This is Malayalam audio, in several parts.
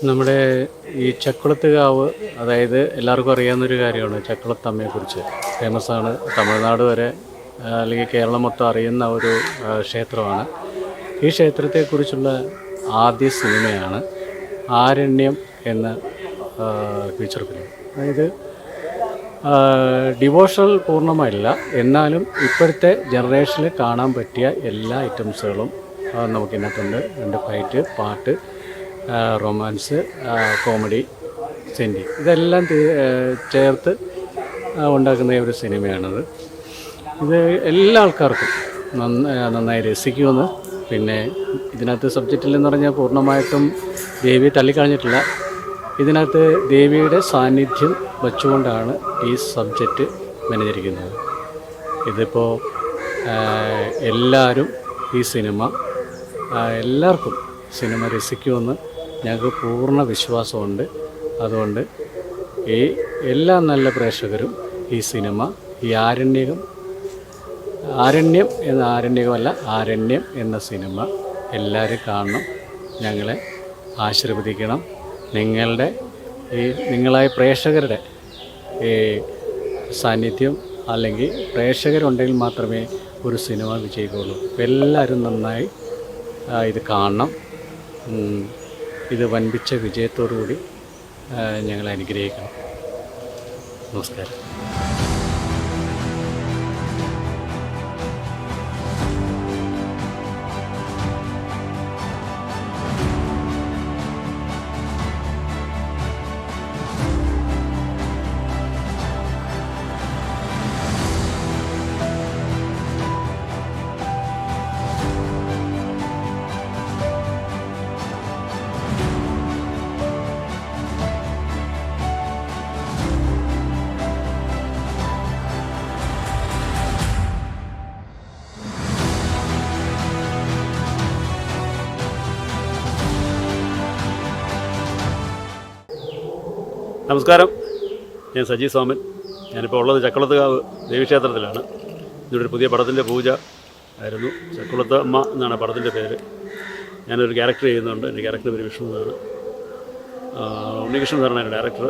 നമ്മുടെ ഈ ചക്കുളത്തുകാവ്, അതായത് എല്ലാവർക്കും അറിയാവുന്നൊരു കാര്യമാണ് ചക്കുളത്തമ്മയെക്കുറിച്ച്. ഫേമസാണ്, തമിഴ്നാട് വരെ അല്ലെങ്കിൽ കേരളം മൊത്തം അറിയുന്ന ഒരു ക്ഷേത്രമാണ്. ഈ ക്ഷേത്രത്തെക്കുറിച്ചുള്ള ആദ്യ സിനിമയാണ് ആരണ്യം എന്ന ഫീച്ചർ ഫിലിം. അതായത് ഡിവോഷണൽ പൂർണ്ണമല്ല, എന്നാലും ഇപ്പോഴത്തെ ജനറേഷനിൽ കാണാൻ പറ്റിയ എല്ലാ ഐറ്റംസുകളും നമുക്കിതിനകത്തുണ്ട്. രണ്ട് ഫൈറ്റ്, പാട്ട്, റൊമാൻസ്, കോമഡി, സെൻറ്റി, ഇതെല്ലാം ചേർത്ത് ഉണ്ടാക്കുന്ന ഒരു സിനിമയാണത്. ഇത് എല്ലാ ആൾക്കാർക്കും നന്നായി രസിക്കുമെന്ന്. പിന്നെ ഇതിനകത്ത് സബ്ജക്റ്റിൽ എന്ന് പറഞ്ഞാൽ പൂർണ്ണമായിട്ടും ദേവിയെ തള്ളിക്കളഞ്ഞിട്ടില്ല. ഇതിനകത്ത് ദേവിയുടെ സാന്നിധ്യം വച്ചുകൊണ്ടാണ് ഈ സബ്ജക്റ്റ് മെനഞ്ഞിരിക്കുന്നത്. ഇതിപ്പോൾ എല്ലാവരും ഈ സിനിമ എല്ലാവർക്കും സിനിമ രസിക്കുമെന്ന് ഞങ്ങൾക്ക് പൂർണ്ണ വിശ്വാസമുണ്ട്. അതുകൊണ്ട് ഈ എല്ലാ നല്ല പ്രേക്ഷകരും ഈ സിനിമ, ഈ ആരണ്യം എന്ന സിനിമ എല്ലാവരും കാണണം. ഞങ്ങളെ ആശീർവദിക്കണം. നിങ്ങളായ പ്രേക്ഷകരുടെ ഈ സാന്നിധ്യം, അല്ലെങ്കിൽ പ്രേക്ഷകരുണ്ടെങ്കിൽ മാത്രമേ ഒരു സിനിമ വിജയിക്കുകയുള്ളൂ. എല്ലാവരും നന്നായി ഇത് കാണണം. ഇത് വൻപിച്ച വിജയത്തോടുകൂടി ഞങ്ങളെ അനുഗ്രഹിക്കണം. നമസ്കാരം. നമസ്കാരം, ഞാൻ സജി സോമൻ. ഞാനിപ്പോൾ ഉള്ളത് ചക്കുളത്തുകാവ് ദേവീക്ഷേത്രത്തിലാണ്. ഇതൊരു പുതിയ പടത്തിൻ്റെ പൂജ ആയിരുന്നു. ചക്കുളത്ത് അമ്മ എന്നാണ് പടത്തിൻ്റെ പേര്. ഞാനൊരു ക്യാരക്ടർ ചെയ്യുന്നുണ്ട്. എൻ്റെ ക്യാരക്ടർ പേര് വിഷ്ണു എന്നാണ്. ഉണ്ണികൃഷ്ണൻ സാറാണ് എൻ്റെ ഡയറക്ടർ.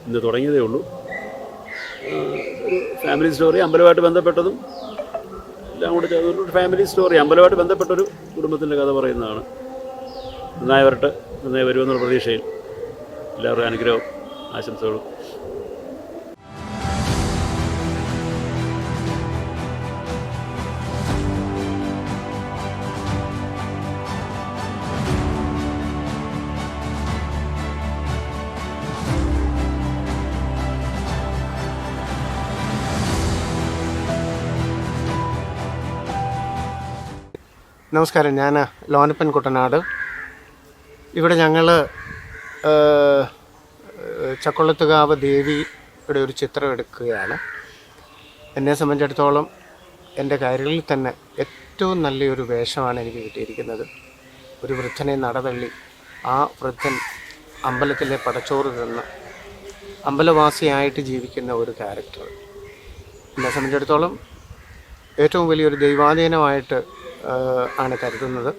ഇന്ന് തുടങ്ങിയതേ ഉള്ളൂ. ഒരു ഫാമിലി സ്റ്റോറി, അമ്പലമായിട്ട് ബന്ധപ്പെട്ടതും എല്ലാം കൂടെ ചേർന്നൊരു ഫാമിലി സ്റ്റോറി, അമ്പലമായിട്ട് ബന്ധപ്പെട്ടൊരു കുടുംബത്തിൻ്റെ കഥ പറയുന്നതാണ്. നന്നായി വരട്ടെ, നന്നായി വരുമെന്നുള്ള പ്രതീക്ഷയിൽ എല്ലാവരുടെയും അനുഗ്രഹവും ആശംസകളും. നമസ്കാരം, ഞാൻ ലോനപ്പൻ കുട്ടനാട്. ഇവിടെ ഞങ്ങൾ ചക്കുളത്തുകാവ് ദേവിയുടെ ഒരു ചിത്രം എടുക്കുകയാണ്. എന്നെ സംബന്ധിച്ചിടത്തോളം എൻ്റെ കരിയറിൽ തന്നെ ഏറ്റവും നല്ലൊരു വേഷമാണ് എനിക്ക് കിട്ടിയിരിക്കുന്നത്. ഒരു വൃദ്ധനെ നടതള്ളി ആ വൃദ്ധൻ അമ്പലത്തിലെ പടച്ചോറ് തിന്ന് അമ്പലവാസിയായിട്ട് ജീവിക്കുന്ന ഒരു ക്യാരക്ടർ എന്നെ സംബന്ധിച്ചിടത്തോളം ഏറ്റവും വലിയൊരു ദൈവാധീനമായിട്ട് ആണ് കരുതുന്നത്.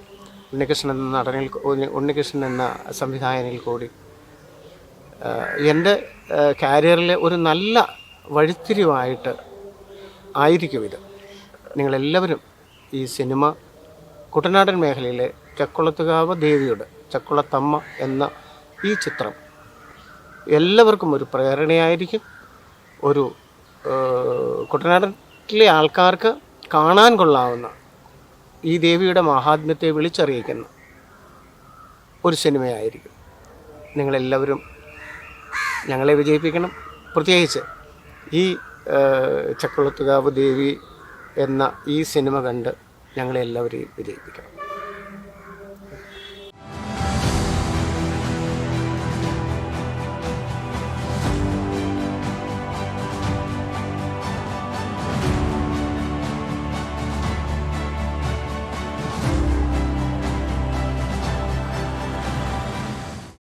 ഉണ്ണികൃഷ്ണൻ എന്ന സംവിധായകനിൽ കൂടി എൻ്റെ കരിയറിലെ ഒരു നല്ല വഴിത്തിരിവായിട്ട് ആയിരിക്കും ഇത്. നിങ്ങളെല്ലാവരും ഈ സിനിമ കുട്ടനാടൻ മേഖലയിലെ ചക്കുളത്തുകാവ് ദേവിയുടെ ചക്കുളത്തമ്മ എന്ന ഈ ചിത്രം എല്ലാവർക്കും ഒരു പ്രേരണയായിരിക്കും. ഒരു കുട്ടനാട്ടിലെ ആൾക്കാർക്ക് കാണാൻ കൊള്ളാവുന്ന ഈ ദേവിയുടെ മഹാത്മ്യത്തെ വിളിച്ചറിയിക്കുന്ന ഒരു സിനിമയായിരിക്കും. നിങ്ങളെല്ലാവരും ഞങ്ങളെ വിജയിപ്പിക്കണം. പ്രത്യേകിച്ച് ഈ ചക്കുളത്തുകാവ് ദേവി എന്ന ഈ സിനിമ കണ്ട് ഞങ്ങളെല്ലാവരെയും വിജയിപ്പിക്കണം.